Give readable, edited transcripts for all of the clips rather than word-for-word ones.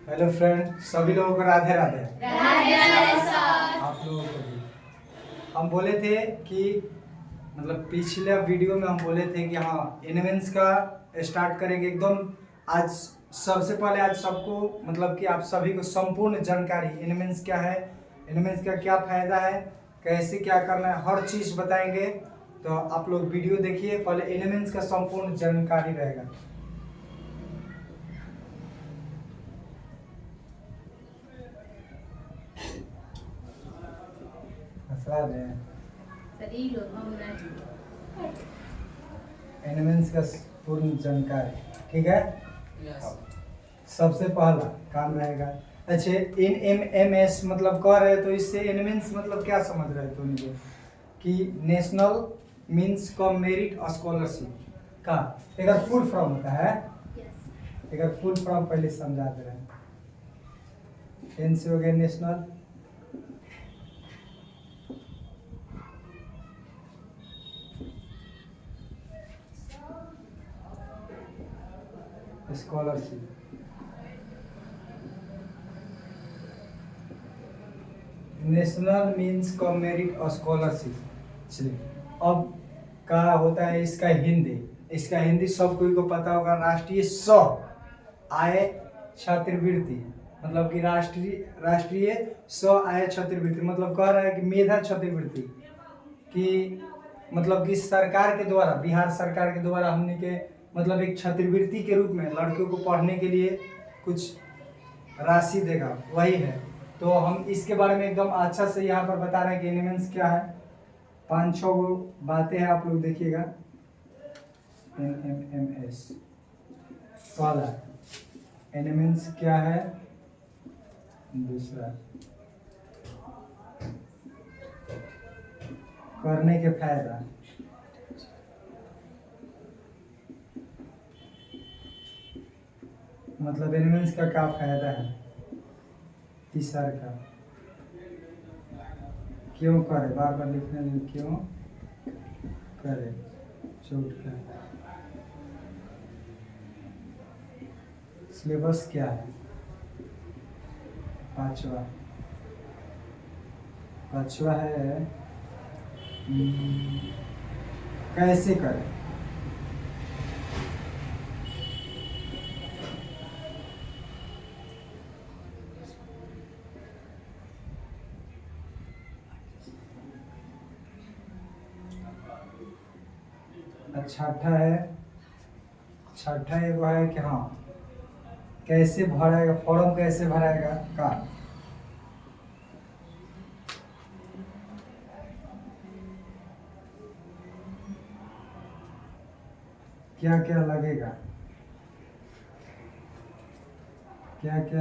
Hello friend, सभी लोगों को राधे राधे। आप लोगों को भी। हम बोले थे कि मतलब पिछले वीडियो में हम बोले थे कि हाँ एनिमेंस का स्टार्ट करेंगे एकदम। आज सबसे पहले आज सबको मतलब कि आप सभी को संपूर्ण जानकारी एनिमेंस क्या है, एनिमेंस का क्या फायदा है, कैसे क्या करना है, हर चीज़ बताएंगे। तो आप लोग वीडियो देखिए, पहले एनिमेंस का संपूर्ण जानकारी रहेगा। एनिमेंस का पूर्ण जानकारी, ठीक है। सबसे पहला काम रहेगा। अच्छा, NMMS मतलब कह रहे तो इससे एनिमेंस मतलब क्या समझ रहे थे उनको कि national means cum merit scholarship का एक फुल फॉर्म होता है। एक फुल फॉर्म पहले समझा दे रहे हैं। एन से हो गया national, scholarship, national means cum merit scholarship. चलिए, अब का होता है इसका हिंदी। इसका हिंदी सब कोई को पता होगा, राष्ट्रीय स्व आय छात्रवृत्ति। मतलब कि राष्ट्रीय स्व आय छात्रवृत्ति मतलब कह रहा है कि मेधा छात्रवृत्ति कि मतलब कि सरकार के द्वारा, बिहार सरकार के द्वारा हमने के मतलब एक छात्रवृत्ति के रूप में लड़कियों को पढ़ने के लिए कुछ राशि देगा, वही है। तो हम इसके बारे में एकदम अच्छा से यहाँ पर बता रहे हैं कि एनिमेंस क्या है। 5-6 बातें हैं, आप लोग देखिएगा। NMMS वाला एनिमेंस क्या है, दूसरा करने के फायदा, मतलब एनिमेंस का क्या फायदा है, तीसरा का क्यों करे, बार बार लिखने में क्यों करे, चौथा सिलेबस क्या है, पांचवा है कैसे करें। छठा एगो है कि हाँ कैसे भराएगा, फॉर्म कैसे भराएगा का, क्या क्या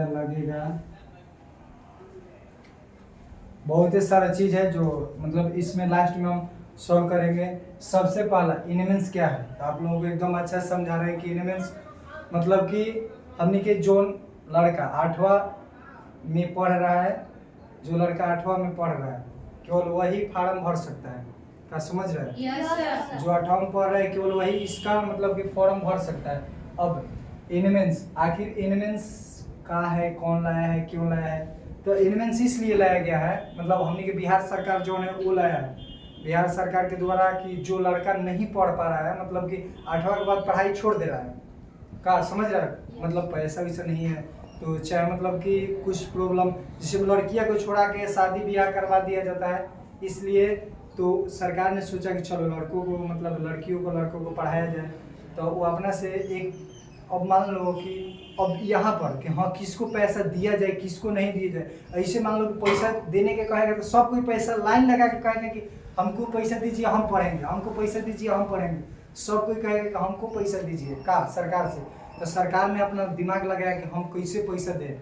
लगेगा, बहुत ही सारा चीज है जो मतलब इसमें लास्ट में हम सॉल्व करेंगे। सबसे पहला एनिमेंस क्या है, तो आप लोगों को एकदम अच्छा समझा रहे हैं कि एनिमेंस मतलब कि हमने के जो लड़का 8वां में पढ़ रहा है, जो लड़का 8वां में पढ़ रहा है केवल वही फार्म भर सकता है। क्या समझ रहे हैं? yes, जो 8वां में पढ़ रहा है केवल वही इसका मतलब कि फॉर्म भर सकता है। अब एनिमेंस, आखिर एनिमेंस का है, कौन लाया है, क्यों लाया है, तो एनिमेंस इसलिए लाया गया है मतलब हमने के बिहार सरकार जो है वो लाया है बिहार सरकार के द्वारा कि जो लड़का नहीं पढ़ पा रहा है मतलब कि 8वां के बाद पढ़ाई छोड़ दे रहा है, का समझ रहा है, मतलब पैसा वैसा नहीं है तो चाहे मतलब कि कुछ प्रॉब्लम, जैसे लड़कियां को छोड़ा के शादी ब्याह करवा दिया जाता है, इसलिए तो सरकार ने सोचा कि चलो लड़कों को मतलब लड़कियों को लड़कों को पढ़ाया जाए। तो वो अपना से एक, अब मान लो कि अब यहाँ पर कि हाँ किसको पैसा दिया जाए किसको नहीं दिया जाए, ऐसे मान लो कि पैसा देने के कहेगा तो सब कोई पैसा लाइन लगा के कहेगा कि हमको पैसा दीजिए हम पढ़ेंगे, हमको पैसा दीजिए हम पढ़ेंगे, सब कोई कहेगा कि हमको पैसा दीजिए का सरकार से। तो सरकार ने अपना दिमाग लगाया कि हम कैसे पैसा दें,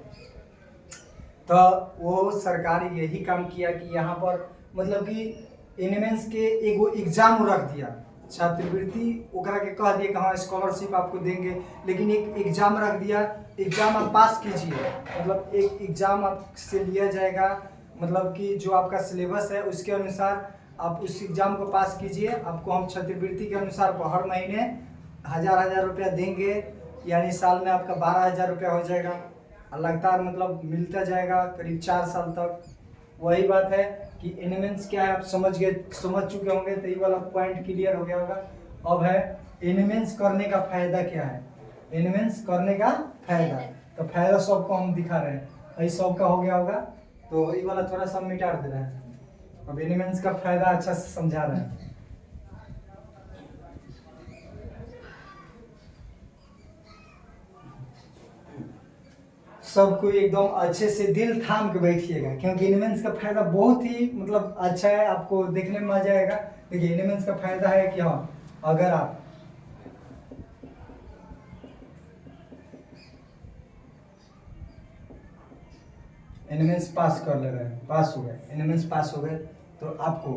तो वो सरकार यही काम किया कि यहाँ पर मतलब कि एनिमेंस के एगो एग्जाम रख दिया, छात्रवृत्ति ओकरा के कह दिए कि हाँ स्कॉलरशिप आपको देंगे, लेकिन एक एग्जाम रख दिया, एग्जाम आप पास कीजिए, मतलब एक एग्जाम आपसे लिया जाएगा, मतलब कि जो आपका सिलेबस है उसके अनुसार आप उस एग्जाम को पास कीजिए, आपको हम छात्रवृत्ति के अनुसार हर महीने 1000 रुपया देंगे, यानी साल में आपका 12,000 रुपया हो जाएगा। लगातार मतलब मिलता जाएगा करीब 4 साल तक। वही बात है कि एनिमेंस क्या है आप समझ चुके होंगे, तो ये वाला पॉइंट क्लियर हो गया होगा। अब है एनिमेंस करने का फायदा क्या है। एनिमेंस करने का फायदा, तो फायदा सबको हम दिखा रहे हैं, यही सबका हो गया होगा। तो ये वाला थोड़ा सा मिटा दे रहा है, अब एनिमेंस का फायदा अच्छा से समझा रहे हैं। सबको एकदम अच्छे से दिल थाम के बैठिएगा, क्योंकि एनिमेंस का फायदा बहुत ही मतलब अच्छा है, आपको देखने में मजा आएगा। देखिए एनिमेंस का फायदा है कि हाँ, अगर आप एनिमेंस पास कर ले रहे हैं, पास हो गए, एनिमेंस पास हो गए, तो आपको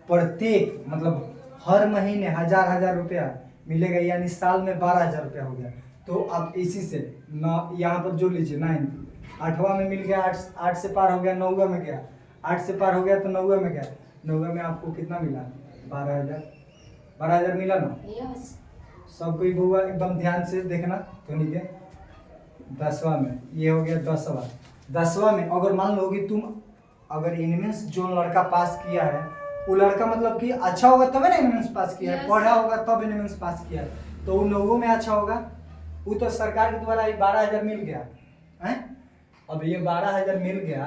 प्रत्येक मतलब हर महीने 1000 रुपया मिलेगा, यानी साल में 12,000 रुपया हो गया। तो आप इसी से यहाँ पर जोड़ लीजिए 9, 8वां में मिल गया, 8 से पार हो गया, 9वां में गया, 8 से पार हो गया तो 9वां में गया, 9वां में आपको कितना मिला 12,000 मिला ना। सब कोई बुआ एकदम ध्यान से देखना तो नहीं दे। 10वां में ये हो गया 10वां में अगर मान लो कि तुम अगर एनिमेंस जो लड़का पास किया है वो लड़का मतलब कि अच्छा होगा तब ना एनिमेंस पास किया है, पढ़ा होगा तब एनिमेंस पास किया है, तो वो 9 में अच्छा होगा। वो तो सरकार के द्वारा ये 12,000 मिल गया है। अब ये 12,000 मिल गया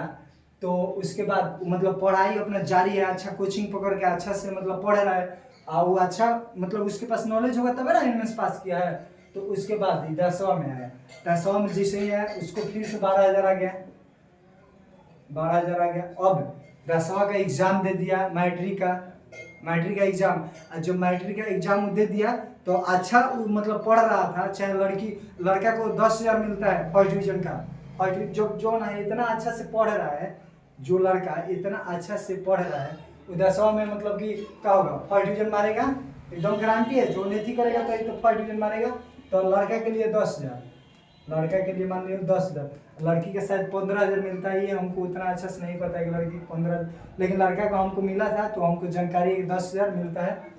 तो उसके बाद मतलब पढ़ाई अपना जारी है, अच्छा कोचिंग पकड़ के अच्छा से मतलब पढ़ रहा है, और वो अच्छा मतलब उसके पास नॉलेज होगा तब ना एनिमेंस पास किया है। तो उसके बाद 10वां में आया, 10वां में जैसे ही है उसको फिर से 12,000 आ गया, 12,000 आ गया। अब 10वां का एग्जाम दे दिया, मैट्रिक का एग्जाम, जब मैट्रिक का एग्जाम दे दिया तो अच्छा मतलब पढ़ रहा था, चाहे लड़का को 10,000 मिलता है फर्स्ट डिवीजन का, फर्स्ट जो ना इतना अच्छा से पढ़ रहा है, जो लड़का इतना अच्छा से पढ़ रहा है वो 10वां में मतलब कि क्या होगा, फर्स्ट डिवीजन मारेगा, एकदम गारंटी है। जो नहीं करेगा तो फर्स्ट डिवीजन मारेगा। तो लड़का के लिए 10,000, लड़का के लिए मान लीजिए 10,000, लड़की के शायद 15,000 मिलता है, ये हमको उतना अच्छा से नहीं पता है कि लड़की 15, लेकिन लड़का को हमको मिला था तो हमको जानकारी है कि 10,000 मिलता है।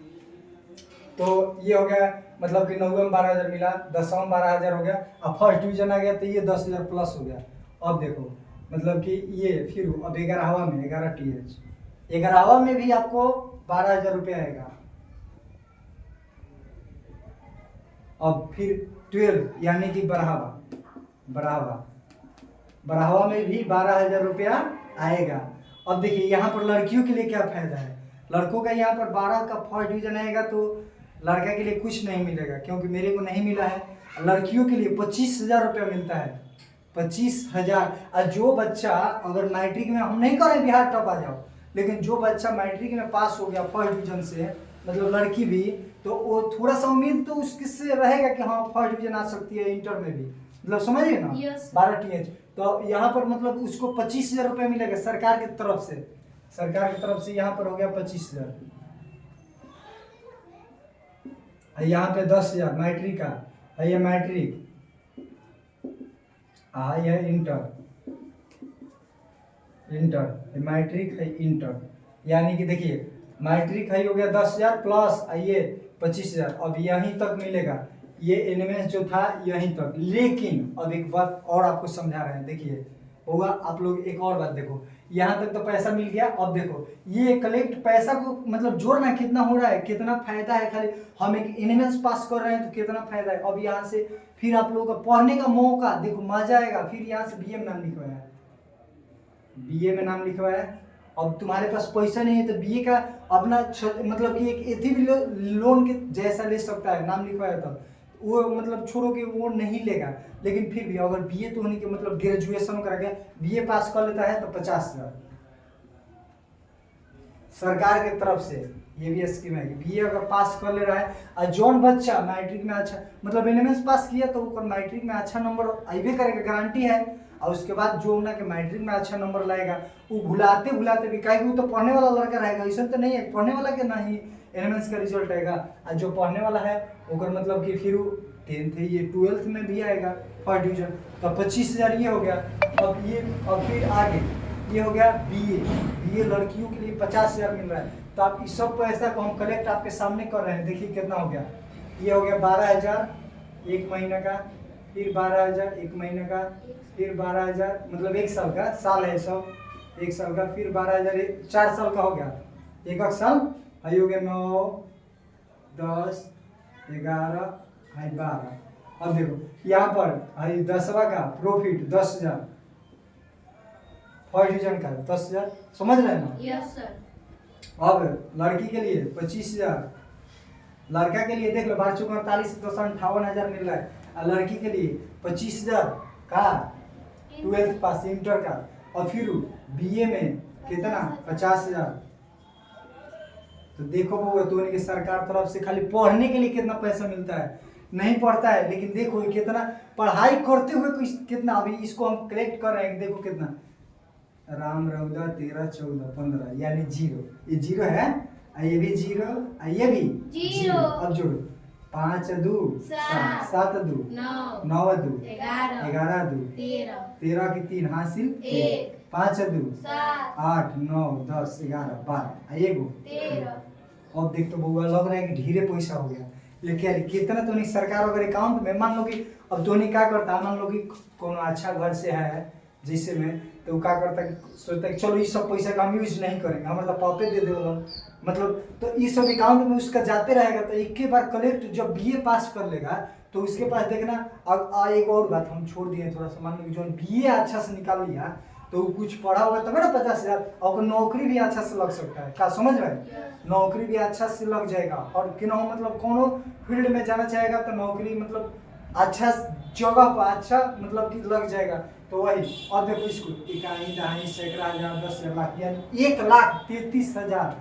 तो ये हो गया मतलब कि 9वें में 12,000 मिला, 10वां में 12,000 हो गया, अब फर्स्ट डिवीजन आ गया तो ये 10,000 प्लस हो गया। अब देखो मतलब कि ये फिर अब 11वां में 11 TH, 11वां में भी आपको 12,000 रुपया आएगा। अब फिर 12 यानी कि बढ़ावा में भी 12,000 रुपया आएगा। अब देखिए यहाँ पर लड़कियों के लिए क्या फायदा है, लड़कों का यहाँ पर 12 का फर्स्ट डिवीजन आएगा तो लड़का के लिए कुछ नहीं मिलेगा, क्योंकि मेरे को नहीं मिला है। लड़कियों के लिए 25,000 रुपया मिलता है, 25,000। और जो बच्चा अगर मैट्रिक में, हम नहीं करें बिहार टॉप आ जाओ, लेकिन जो बच्चा मैट्रिक में पास हो गया फर्स्ट डिवीजन से, मतलब लड़की भी, तो वो थोड़ा सा उम्मीद तो उससे रहेगा कि हाँ फर्स्ट डिवीजन आ सकती है इंटर में भी, मतलब समझिए ना। 12 TH तो यहाँ पर मतलब उसको 25,000 रुपये मिलेगा सरकार की तरफ से, यहाँ पर हो गया 25,000। यहाँ पे 10,000 मैट्रिक का है, ये मैट्रिक है, इंटर मैट्रिक है, इंटर यानी कि देखिए मैट्रिक है हो गया 10,000 प्लस ये 25,000, अब यहीं तक मिलेगा। ये एनिमेंस जो था यहीं तक, लेकिन अब एक बात और आपको समझा रहे हैं, देखिए होगा आप लोग, एक और बात देखो, यहाँ तक तो पैसा मिल गया। अब देखो ये कलेक्ट पैसा को मतलब जोड़ना कितना हो रहा है, कितना फायदा है, खाली हम एक एनिमेंस पास कर रहे हैं तो कितना फायदा है। अब यहाँ से फिर आप लोगों का पढ़ने का मौका देखो, मजा आएगा। फिर यहाँ से BA में नाम लिखवाया, BA में नाम लिखवाया। अब तुम्हारे पास पैसा नहीं है तो BA का अपना मतलब कि एक एथी भी लोन के जैसा ले सकता है, नाम लिखवाया तो वो मतलब छोड़ो कि वो नहीं लेगा, लेकिन फिर भी अगर BA तो होने के मतलब ग्रेजुएशन करके BA पास कर लेता है तो 50,000 सरकार की तरफ से। ये भी स्कीम है कि BA अगर पास कर ले रहा है, और जौन बच्चा मैट्रिक में अच्छा मतलब एनिमेंस पास किया तो ऊपर मैट्रिक में अच्छा नंबर आइबे करेगा, गारंटी है। और उसके बाद जो ना कि मैट्रिक में अच्छा नंबर लाएगा, वो भुलाते भी, कहीं वो तो पढ़ने वाला लड़का रहेगा, ऐसा तो नहीं है पढ़ने वाला के ना ही एनिमेंस का रिजल्ट आएगा। और जो पढ़ने वाला है वो मतलब कि फिर 10th है, ये 12th में भी आएगा फर्स्ट डिवीजन, तो 25,000 ये हो गया। अब फिर आगे ये हो गया BA लड़कियों के लिए 50,000 मिल रहा है। तो आप इस सब पैसा को हम कलेक्ट आपके सामने कर रहे हैं, देखिए कितना हो गया, ये हो गया 12,000 एक महीने का, फिर 12,000 एक महीने का, फिर 12,000 मतलब एक साल का, साल है सब, एक साल का, फिर 12,000 4 साल का हो गया, एक साल है हो गया 9 10 11 है 12। अब देखो यहाँ पर है 10वां का प्रॉफिट 10,000, फर्स्ट डिवीजन का 10,000, समझ रहे हैं ना? Yes sir. अब लड़की के लिए 25,000, लड़का के लिए देख लो 12 चौक 48 58,000 मिल रहा है, और लड़की के लिए 25,000 का 12th पास इंटर का, और फिर बीए में कितना 50,000। तो देखो वो तो उनकी सरकार तरफ से खाली पढ़ने के लिए कितना पैसा मिलता है, नहीं पढ़ता है लेकिन देखो कितना पढ़ाई करते हुए कितना, अभी इसको हम कलेक्ट कर रहे हैं, देखो कितना राम रौदा 13 14 15 यानी 0, ये 0 है, ये भी 0, ये भी 0। अब जोड़ो 5 2 7 7 2 9 2 11 2 13 की 3 हासिल 1 5 2 8 9 10 11 12 एगो 13। अब देख तो बउआ लग रहा है कि ढेरे पैसा हो गया, लेकिन कितना तो नहीं सरकार अगर अकाउंट में मान लो कि अब तो नहीं क्या करता, मान लो कि कोनो अच्छा घर से है जैसे में, तो क्या करता है सोचता है चलो ये सब पैसा का हम यूज नहीं करेंगे, हमारे तो पापे दे दे मतलब, तो ये सब अकाउंट में उसका जाते रहेगा, तो एक ही बार कलेक्ट जब बीए पास कर लेगा तो उसके पास देखना। अब एक और बात हम छोड़ दिए थोड़ा सा, मान लो जो बीए अच्छा से निकाल लिया तो कुछ पढ़ा होगा तब ना 50,000, और नौकरी भी अच्छा से लग सकता है, क्या समझ रहे हैं? नौकरी भी अच्छा से लग जाएगा, और क्यों मतलब कोनो फील्ड में जाना चाहेगा तो नौकरी मतलब अच्छा जगह पर अच्छा मतलब कि लग जाएगा। तो वही और देखो इसको इकाई दहाई सैकड़ा हजार 10 लाख यानी 1,33,000,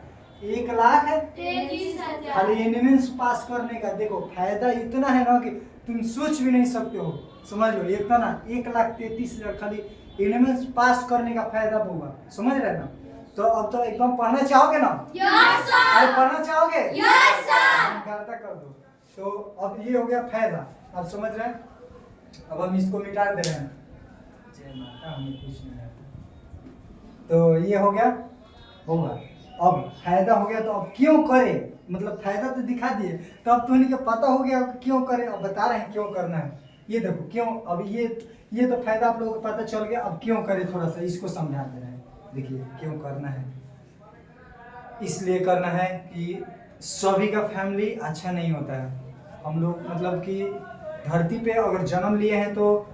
1,33,000 खाली एनिमेंस पास करने का। देखो फायदा इतना है ना कि तुम सोच भी नहीं सकते हो, समझ लो इतना 1,33,000 खाली एनिमेंस पास करने का फायदा होगा, समझ रहे ना? तो अब तो एकदम पढ़ना चाहोगे ना? Yes sir. अरे पढ़ना चाहोगे? Yes sir. करता कर दो। तो अब ये हो गया फायदा, अब समझ रहे हैं? अब हम इसको मिटा दे रहे हैं, जय माता, हमें कुछ नहीं आता। तो ये हो गया होगा, अब फायदा हो गया, तो अब क्यों करे, मतलब फायदा तो दिखा दिए, तो अब तो उन्हें पता हो गया क्यों करे, अब बता रहे हैं क्यों करना है। ये देखो क्यों, अब ये तो फायदा आप लोगों को पता चल गया, अब क्यों करे थोड़ा सा इसको समझा दे रहे हैं। देखिए क्यों करना है, इसलिए करना है कि सभी का फैमिली अच्छा नहीं होता है। हम लोग मतलब कि धरती पे अगर जन्म लिए हैं तो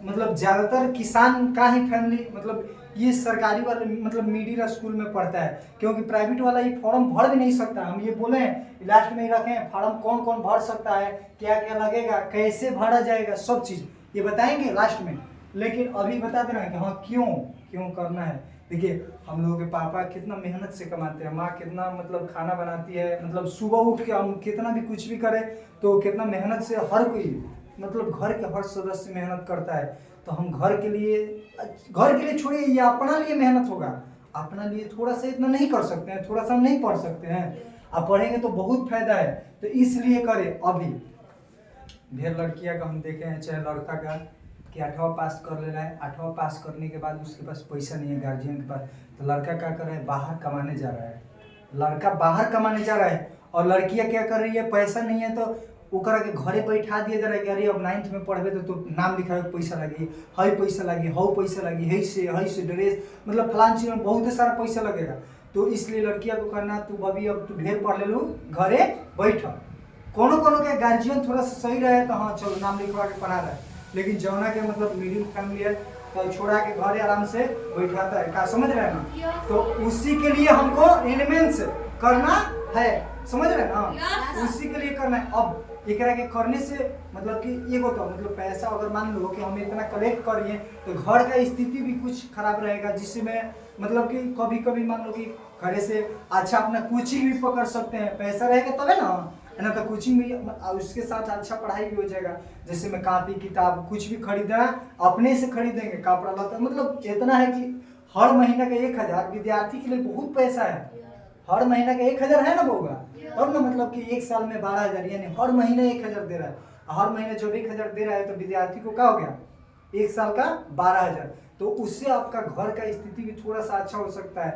मतलब ज़्यादातर किसान का ही फैमिली, मतलब ये सरकारी वाले मतलब मिडिल स्कूल में पढ़ता है, क्योंकि प्राइवेट वाला ये फॉर्म भर भी नहीं सकता। हम ये बोले हैं लास्ट में ही रखे हैं, फॉर्म कौन कौन भर सकता है, क्या क्या लगेगा, कैसे भरा जाएगा, सब चीज़ ये बताएंगे लास्ट में। लेकिन अभी बता दे रहे हैं कि हाँ क्यों क्यों करना है। देखिए हम लोगों के पापा कितना मेहनत से कमाते हैं, माँ कितना मतलब खाना बनाती है, मतलब सुबह उठ के हम कितना भी कुछ भी करें तो कितना मेहनत से हर कोई मतलब घर के हर सदस्य मेहनत करता है। तो हम घर के लिए छोड़िए, ये अपना लिए मेहनत होगा, अपना लिए थोड़ा सा इतना नहीं कर सकते हैं, थोड़ा सा हम नहीं पढ़ सकते हैं, आप पढ़ेंगे तो बहुत फायदा है, तो इसलिए करें। अभी ढेर लड़कियां का हम देखे हैं, चाहे लड़का का कि 8वां पास कर ले रहा है, 8वां पास करने के बाद उसके पास पैसा नहीं है गार्जियन के पास, तो लड़का क्या कर रहा है, बाहर कमाने जा रहा है, लड़का बाहर कमाने जा रहा है, और लड़कियां क्या कर रही है, पैसा नहीं है तो वो करा के घरे बैठा दिया जा रहा है कि अरे अब 9th में पढ़बे तो नाम लिखावे पैसा लगी, हई पैसा लगी, हौ पैसा लगी, हई से ड्रेस, मतलब फलान चीज में बहुत सारा पैसा लगेगा। तो इसलिए लड़कियां को करना, तू अभी अब तू ढेर पढ़ ले लू, घरे बैठ। कोनो के गार्जियन थोड़ा सा सही रहे तो हाँ चलो नाम लिखवा के पढ़ा रहा है, लेकिन जौना के मतलब मिडिल फैमिली है तो छोड़ा के घरे आराम से बैठाता है, क्या समझ रहे हैं ना? तो उसी के लिए हमको एलिमेंट्स करना है, समझ रहे हैं ना? उसी के लिए करना है। अब एक के करने से मतलब कि ये तो मतलब पैसा अगर मान लो कि हम इतना कलेक्ट करिए तो घर का स्थिति भी कुछ खराब रहेगा, जिससे में मतलब कि कभी कभी मान लो कि घरे से अच्छा अपना कोचिंग भी पकड़ सकते हैं, पैसा रहेगा तबे ना, है ना? तो कोचिंग भी उसके साथ अच्छा पढ़ाई भी हो जाएगा, जैसे में कापी किताब कुछ भी खरीदना अपने से खरीदेंगे, कपड़ा लता, मतलब इतना है कि हर महीने का 1,000 विद्यार्थी के लिए बहुत पैसा है, हर महीने का 1,000 है ना होगा, तब ना मतलब कि एक साल में 12,000 यानी हर महीने 1,000 दे रहा है, हर महीने जब 1,000 दे रहा है तो विद्यार्थी को क्या हो गया, एक साल का 12,000। तो उससे आपका घर का स्थिति भी थोड़ा सा अच्छा हो सकता है।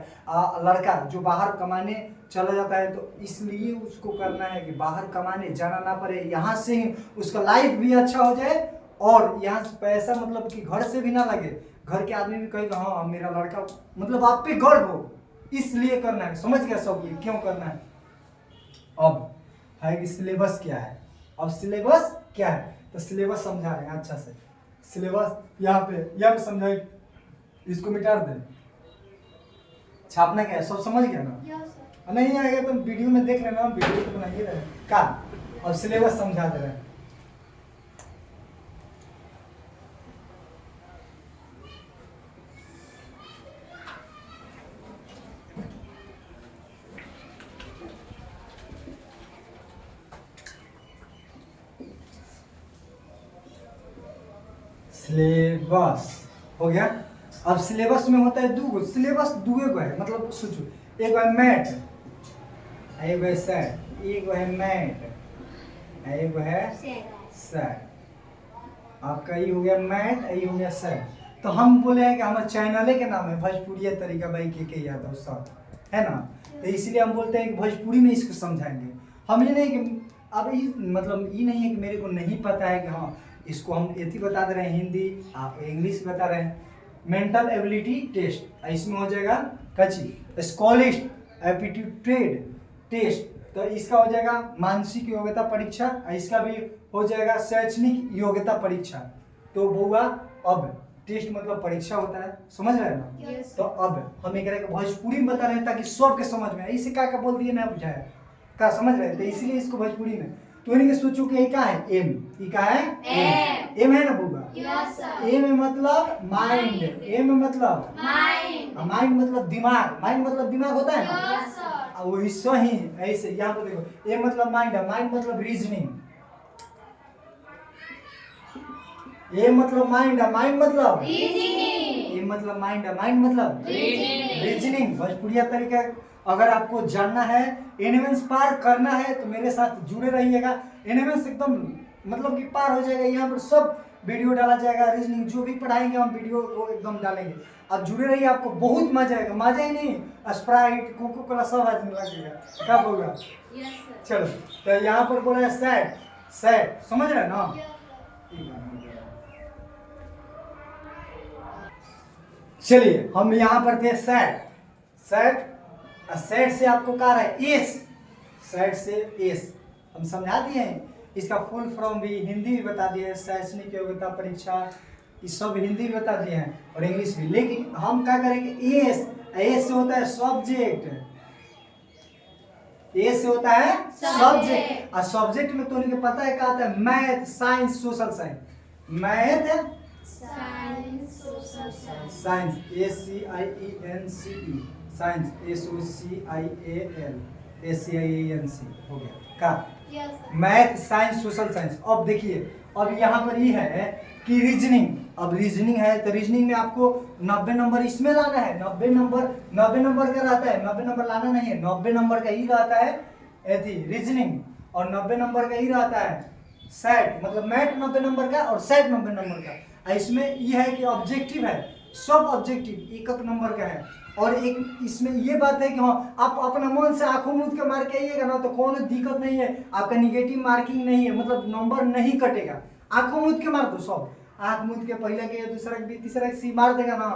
लड़का जो बाहर कमाने चला जाता है तो इसलिए उसको करना है कि बाहर कमाने जाना ना पड़े, यहाँ से ही उसका लाइफ भी अच्छा हो जाए और यहाँ से पैसा मतलब कि घर से भी ना लगे, घर के आदमी भी कहेगा हाँ मेरा लड़का मतलब आप पे गर्व हो, इसलिए करना है। समझ गया सब ये क्यों करना है। अब है कि सिलेबस क्या है। अब सिलेबस क्या है तो सिलेबस समझा रहे हैं अच्छा से। सिलेबस यहाँ पे समझाए, इसको मिटा दे। छापना क्या है सब समझ गया ना। नहीं आएगा तो वीडियो में देख लेना, वीडियो तो बनाइए रहे का। अब सिलेबस समझा दे रहे हैं। सिलेबस हो गया। अब सिलेबस में होता है दो, सिलेबस दुए को है मतलब सोचो, एक है मैथ, एक है सेट, एक है मैथ, एक है सेट। आपका ये हो गया मैथ, ये हो गया सेट। तो हम बोले हैं कि हमारे चैनल के नाम है भोजपुरी तरीका भाई के यादव सर, है ना। तो इसलिए हम बोलते हैं कि भोजपुरी में इसको समझाएंगे। हम ये नहीं कि अब मतलब ये नहीं है कि मेरे को नहीं पता है कि हाँ इसको हम एथी बता दे रहे हैं, हिंदी आप इंग्लिश बता रहे हैं। मेंटल एबिलिटी टेस्ट इसमें हो जाएगा कच्ची स्कॉलिस्ट एप्टीट्यूड टेस्ट, तो इसका हो जाएगा मानसिक योग्यता परीक्षा, इसका भी हो जाएगा शैक्षणिक योग्यता परीक्षा। तो बुआ अब टेस्ट मतलब परीक्षा होता है, समझ रहे हैं ना। Yes. तो अब हम एक भोजपुरी में बता रहे हैं ताकि सबके समझ में, इसे क्या बोल दिए ना बुझाया का समझ रहे थे, इसीलिए इसको भोजपुरी में। तो इनके सोचो कि क्या है एम, ये क्या है एम है ना बुआ। Yes, sir. एम मतलब माइंड, एम मतलब Mind. माइंड मतलब दिमाग, माइंड मतलब दिमाग होता है ना। Yes, sir. वही सही ऐसे यहाँ पर देखो, ए मतलब माइंड है, माइंड मतलब रीजनिंग, ए मतलब माइंड है, माइंड मतलब Reasoning. ए मतलब माइंड है, माइंड मतलब Reasoning. रीजनिंग। भोजपुरिया तरीका अगर आपको जानना है, एनिमेंस पार करना है तो मेरे साथ जुड़े रहिएगा। एनिमेंस एकदम मतलब कि पार हो जाएगा, यहाँ पर सब वीडियो डाला जाएगा, रीजनिंग जो भी पढ़ाएंगे हम वीडियो वो एकदम डालेंगे। आप जुड़े रहिए, आपको बहुत मजा आएगा। मजा ही नहीं, स्प्राइट कोको कोला सब आज लगेगा, कब होगा। Yes, sir. चलो तो यहाँ पर बोला है सेट, सेट समझ रहे हैं ना। चलिए हम यहाँ पर थे सेट, सेट सेट से आपको कहा है एस, सेट से एस हम समझा दिए हैं। इसका फुल फॉर्म भी हिंदी भी बता दिए हैं, शैक्षणिक योग्यता परीक्षा, ये सब हिंदी भी बता दिए हैं और इंग्लिश भी। लेकिन हम क्या करेंगे एस, एस से होता है सब्जेक्ट, ए से होता है सब्जेक्ट, और सब्जेक्ट में तो उन्हें पता है क्या आता है, math science social science, math Science, social science. Science SCIENCE, science SOCIAL हो गया का Yes, sir. Math science social science. अब देखिए अब यहाँ पर ये है कि रीजनिंग, अब रीजनिंग है तो रीजनिंग में आपको 90 नंबर इसमें लाना है। 90 नंबर का रहता है, 90 नंबर लाना नहीं है, 90 नंबर का ही रहता है एथी रीजनिंग, और 90 नंबर का ही रहता है सेट मतलब मैथ 90 नंबर का और सेट 90 नंबर का। इसमें ये है कि ऑब्जेक्टिव है, सब ऑब्जेक्टिव एक नंबर का है। और एक इसमें ये बात है कि हाँ आप अपना मन से आंखों मूंद के मार के आइएगा ना तो कोई दिक्कत नहीं है, आपका निगेटिव मार्किंग नहीं है, मतलब नंबर नहीं कटेगा। आंखों मूंद के मार दो, सब आंख मूंद के पहले के दूसरा के तीसरा के सी मार देगा ना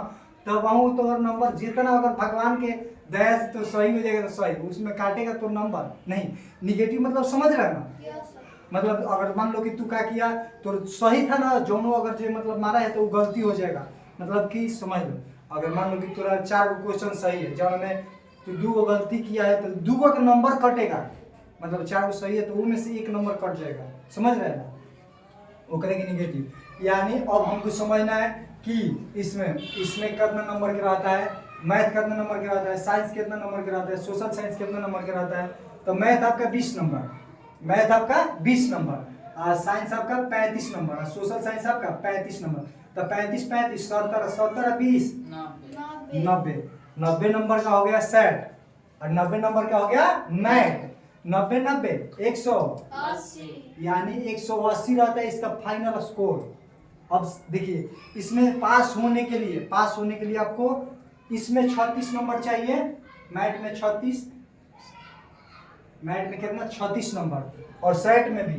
तो वहाँ तो नंबर जितना अगर भगवान के दया से तो सही हो जाएगा तो सही, उसमें काटेगा तो नंबर नहीं। निगेटिव मतलब समझ रहे हैं ना, Yes, sir. मतलब अगर मान लो कि तू क्या किया तो सही था ना, जोनो अगर जो मतलब मारा है तो वो गलती हो जाएगा। मतलब कि समझ लो अगर मान लो कि तेरा 4 क्वेश्चन सही है, जब में तू 2 गलती किया है तो 2 का नंबर कटेगा, मतलब 4 सही है तो वो में से 1 नंबर कट जाएगा, समझ रहे हैं ना, वो करेंगे निगेटिव। यानी अब हमको समझना है कि इसमें कितना नंबर का रहता है, मैथ कितना नंबर का रहता है, साइंस कितना नंबर का रहता है, सोशल साइंस कितना नंबर का रहता है। तो मैथ आपका 20 नंबर, मैथ आपका 20 नंबर, साइंस आपका 35 नंबर, सोशल साइंस आपका 35 नंबर। तो 35 35 70 70 20 90 90 नंबर का हो गया सेट, और 90 नंबर का हो गया मैथ। 90 90 180, यानी 180 रहता है इसका फाइनल स्कोर। अब देखिए इसमें पास होने के लिए आपको इसमें 36 नंबर चाहिए, मैथ में 36, मैथ में कितना 36 नंबर, और सेट में भी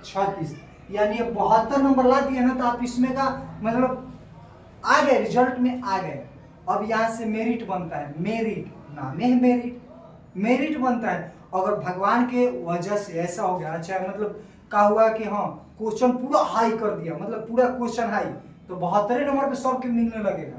36, यानी 72 नंबर ला दिया ना, तो आप इसमें का मतलब आ गए, रिजल्ट में आ गए। अब यहाँ से मेरिट बनता है, मेरिट नाम है मेरिट, मेरिट बनता है। अगर भगवान के वजह से ऐसा हो गया, अच्छा मतलब क्या हुआ कि हाँ क्वेश्चन पूरा हाई कर दिया, मतलब पूरा क्वेश्चन हाई, तो 72 नंबर पे सबके मिलने लगेगा,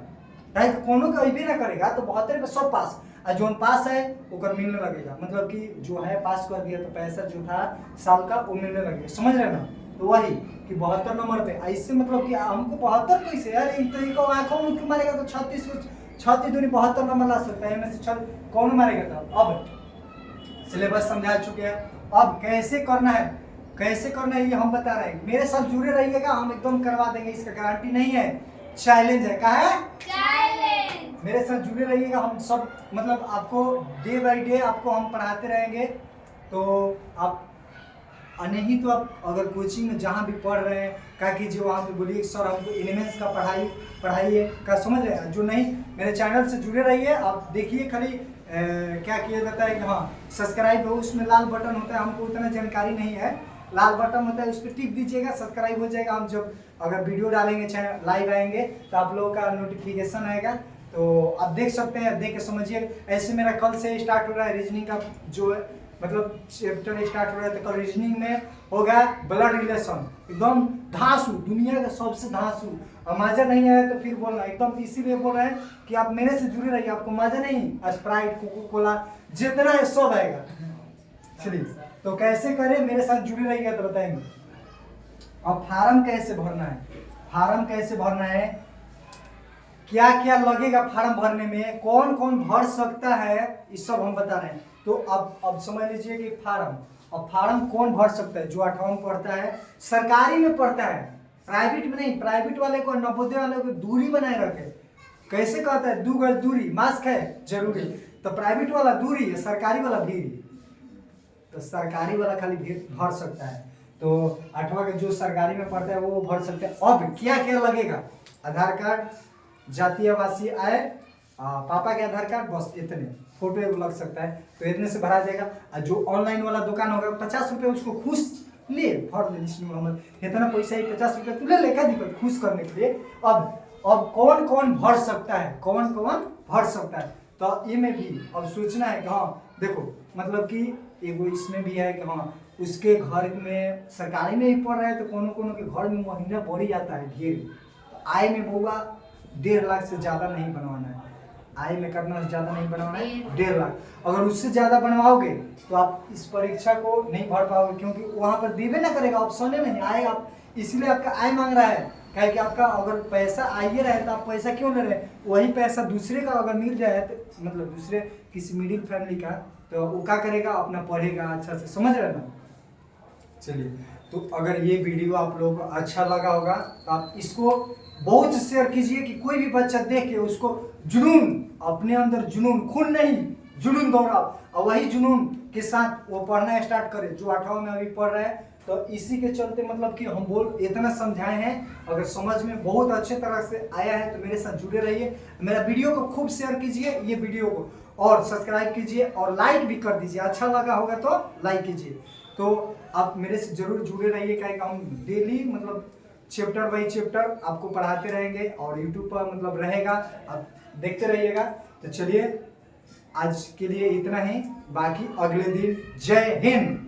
राइट। कोनो का भी ना करेगा तो 72 पे सब पास, और जो पास है वो मिलने लगेगा, मतलब कि जो है पास कर दिया तो पैसा जो था साल का वो मिलने लगेगा, समझ रहे ना। तो वही कि 72 नंबर पे ऐसे मतलब कि हमको 72 कैसे यार, एक तरीका आंखों में क्यों मारेगा, तो 36 दूनी 72 नंबर ला सकता है, इनमें से कौन मारेगा। तो अब सिलेबस समझा चुके हैं, अब कैसे करना है, कैसे करना है ये हम बता रहे हैं। मेरे साथ जुड़े रहिएगा, हम एकदम करवा देंगे, इसका गारंटी नहीं है, चैलेंज है। कहा है चैलेंज। मेरे साथ जुड़े रहिएगा, हम सब मतलब आपको डे बाय डे आपको हम पढ़ाते रहेंगे। तो आप नहीं तो आप अगर कोचिंग में जहाँ भी पढ़ रहे हैं क्या कीजिए, वहाँ पे बोलिए सर हमको एलिमेंट्स का पढ़ाइए का, समझ रहे हैं। जो नहीं मेरे चैनल से जुड़े रहिए, आप देखिए खाली क्या किया जाता है कि हाँ सब्सक्राइब हो, उसमें लाल बटन होता है, हमको उतना जानकारी नहीं है, लाल बटन होता है उस पर टिक दीजिएगा, सब्सक्राइब हो जाएगा। हम जब अगर वीडियो डालेंगे चैनल लाइव आएंगे तो आप लोगों का नोटिफिकेशन आएगा, तो आप देख सकते हैं, देख के समझिए। ऐसे मेरा कल से स्टार्ट हो रहा है रीजनिंग का, जो है मतलब चैप्टर स्टार्ट हो रहा है, तो कल रीजनिंग में होगा ब्लड रिलेशन, एकदम धांसू, दुनिया का सबसे धांसू। और मजा नहीं आया तो फिर बोलना, एकदम इसीलिए बोल रहे हैं कि आप मेरे से जुड़े रहिए, आपको मजा नहीं, स्प्राइट कोको कोला जितना है सब आएगा। चलिए तो कैसे करें, मेरे साथ जुड़े रहिएगा तो बताएंगे। अब फार्म कैसे भरना है, फार्म कैसे भरना है, क्या क्या लगेगा फार्म भरने में, कौन कौन भर सकता है, ये सब हम बता रहे हैं। तो अब समझ लीजिए कि फार्म, अब फार्म कौन भर सकता है, जो 8वां में पढ़ता है, सरकारी में पढ़ता है, प्राइवेट में नहीं। प्राइवेट वाले को, नवोदय वाले को दूरी बनाए रखे, कैसे कहता है 2 गज दूरी, मास्क है जरूरी, तो प्राइवेट वाला दूरी है, सरकारी वाला भीड़, तो सरकारी वाला खाली भीड़ भर सकता है। तो 8वां के जो सरकारी में पढ़ता है वो भर सकते हैं। अब क्या क्या लगेगा, आधार कार्ड, जातीय आवासीय आय, पापा के आधार कार्ड, बस इतने, फोटो एक लग सकता है, तो इतने से भरा जाएगा। और जो ऑनलाइन वाला दुकान होगा 50 रुपये उसको खुश ले भर दे, मोहम्मद इतना पैसा ही 50 रुपये तू ले लेकर दिक्कत खुश करने के लिए। अब कौन कौन भर सकता है, कौन कौन भर सकता है, तो ये में भी अब सोचना है कि हाँ देखो मतलब कि एगो इसमें भी है कि हाँ उसके घर में सरकारी में ही पढ़ रहे हैं, तो कोनो कोनो के घर में महीना बढ़ जाता है ढेर, तो आय में होगा 1.5 लाख से ज़्यादा नहीं बनवाना है, आय में करना ज़्यादा नहीं बनवाना है, 1.5 लाख। अगर उससे ज़्यादा बनवाओगे तो आप इस परीक्षा को नहीं भर पाओगे, क्योंकि वहाँ पर देवे ना करेगा, ऑप्शन नहीं आए, आप इसलिए आपका आय मांग रहा है, क्या कि आपका अगर पैसा आइए रहे तो आप पैसा क्यों ले रहे हैं, वही पैसा दूसरे का अगर मिल जाए तो मतलब दूसरे किसी मिडिल फैमिली का, तो वो क्या करेगा, अपना पढ़ेगा अच्छा से, समझ रहे ना। चलिए तो अगर ये वीडियो आप लोगों को अच्छा लगा होगा तो आप इसको बहुत शेयर कीजिए, कि कोई भी बच्चा देख के उसको जुनून, अपने अंदर जुनून, खून नहीं जुनून दौड़ाओ, और वही जुनून के साथ वो पढ़ना स्टार्ट करे, जो 8वां में अभी पढ़ रहा है। तो इसी के चलते मतलब कि हम बोल इतना समझाए हैं, अगर समझ में बहुत अच्छे तरह से आया है तो मेरे साथ जुड़े रहिए, मेरा वीडियो को खूब शेयर कीजिए, ये वीडियो को, और सब्सक्राइब कीजिए और लाइक भी कर दीजिए, अच्छा लगा होगा तो लाइक कीजिए। तो आप मेरे से जरूर जुड़े रहिए, क्या हम डेली मतलब चैप्टर बाई चैप्टर आपको पढ़ाते रहेंगे, और यूट्यूब पर मतलब रहेगा, आप देखते रहिएगा। तो चलिए आज के लिए इतना ही, बाकी अगले दिन। जय हिंद।